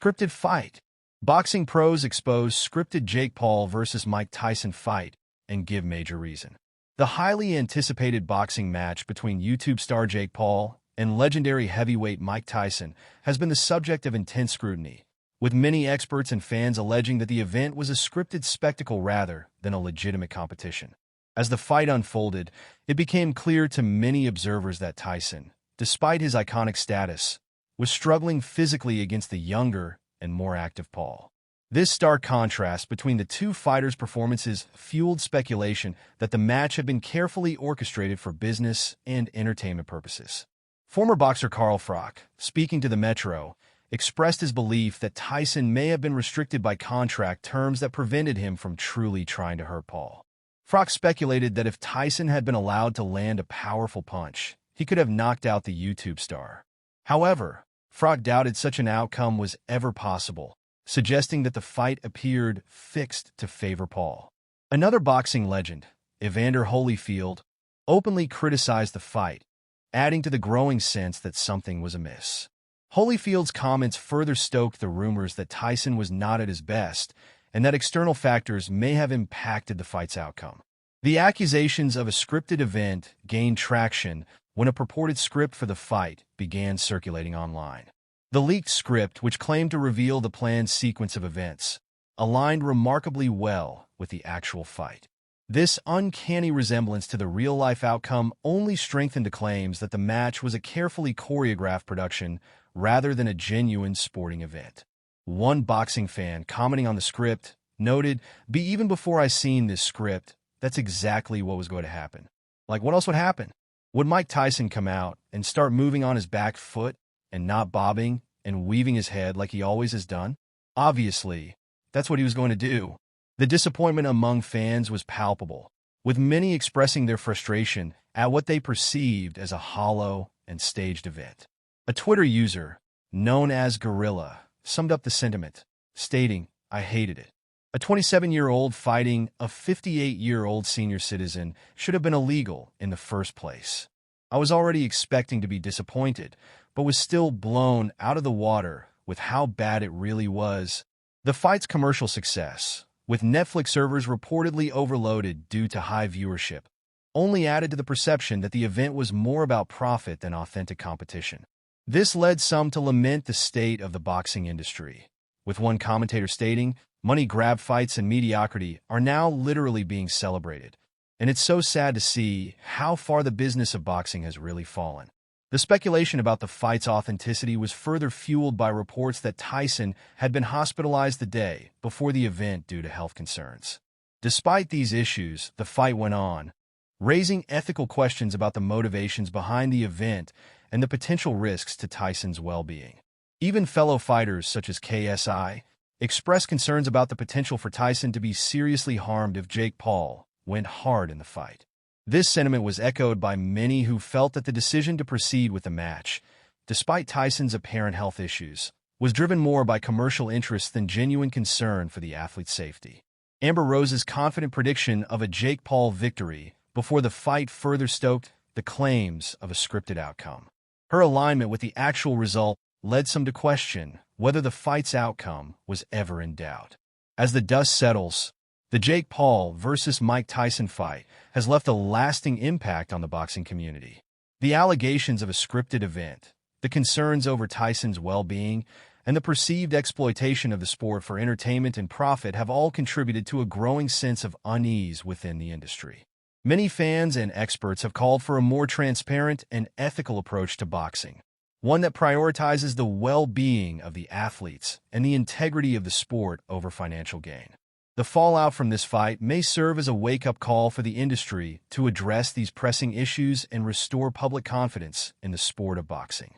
Scripted fight. Boxing pros expose scripted Jake Paul versus Mike Tyson fight and give major reason. The highly anticipated boxing match between YouTube star Jake Paul and legendary heavyweight Mike Tyson has been the subject of intense scrutiny, with many experts and fans alleging that the event was a scripted spectacle rather than a legitimate competition. As the fight unfolded, it became clear to many observers that Tyson, despite his iconic status, was struggling physically against the younger and more active Paul. This stark contrast between the two fighters' performances fueled speculation that the match had been carefully orchestrated for business and entertainment purposes. Former boxer Carl Froch, speaking to the Metro, expressed his belief that Tyson may have been restricted by contract terms that prevented him from truly trying to hurt Paul. Froch speculated that if Tyson had been allowed to land a powerful punch, he could have knocked out the YouTube star. However, Froch doubted such an outcome was ever possible, suggesting that the fight appeared fixed to favor Paul. Another boxing legend, Evander Holyfield, openly criticized the fight, adding to the growing sense that something was amiss. Holyfield's comments further stoked the rumors that Tyson was not at his best and that external factors may have impacted the fight's outcome. The accusations of a scripted event gained traction when a purported script for the fight began circulating online. The leaked script, which claimed to reveal the planned sequence of events, aligned remarkably well with the actual fight. This uncanny resemblance to the real-life outcome only strengthened the claims that the match was a carefully choreographed production rather than a genuine sporting event. One boxing fan commenting on the script noted, even before I seen this script, that's exactly what was going to happen. Like, what else would happen? Would Mike Tyson come out and start moving on his back foot and not bobbing and weaving his head like he always has done? Obviously, that's what he was going to do. The disappointment among fans was palpable, with many expressing their frustration at what they perceived as a hollow and staged event. A Twitter user, known as Gorilla, summed up the sentiment, stating, "I hated it. A 27-year-old fighting a 58-year-old senior citizen should have been illegal in the first place. I was already expecting to be disappointed, but was still blown out of the water with how bad it really was." The fight's commercial success, with Netflix servers reportedly overloaded due to high viewership, only added to the perception that the event was more about profit than authentic competition. This led some to lament the state of the boxing industry, with one commentator stating, "Money grab fights and mediocrity are now literally being celebrated, and it's so sad to see how far the business of boxing has really fallen." The speculation about the fight's authenticity was further fueled by reports that Tyson had been hospitalized the day before the event due to health concerns. Despite these issues, the fight went on, raising ethical questions about the motivations behind the event and the potential risks to Tyson's well-being. Even fellow fighters such as KSI expressed concerns about the potential for Tyson to be seriously harmed if Jake Paul went hard in the fight. This sentiment was echoed by many who felt that the decision to proceed with the match, despite Tyson's apparent health issues, was driven more by commercial interests than genuine concern for the athlete's safety. Amber Rose's confident prediction of a Jake Paul victory before the fight further stoked the claims of a scripted outcome. Her alignment with the actual result led some to question whether the fight's outcome was ever in doubt. As the dust settles, the Jake Paul versus Mike Tyson fight has left a lasting impact on the boxing community. The allegations of a scripted event, the concerns over Tyson's well-being, and the perceived exploitation of the sport for entertainment and profit have all contributed to a growing sense of unease within the industry. Many fans and experts have called for a more transparent and ethical approach to boxing, one that prioritizes the well-being of the athletes and the integrity of the sport over financial gain. The fallout from this fight may serve as a wake-up call for the industry to address these pressing issues and restore public confidence in the sport of boxing.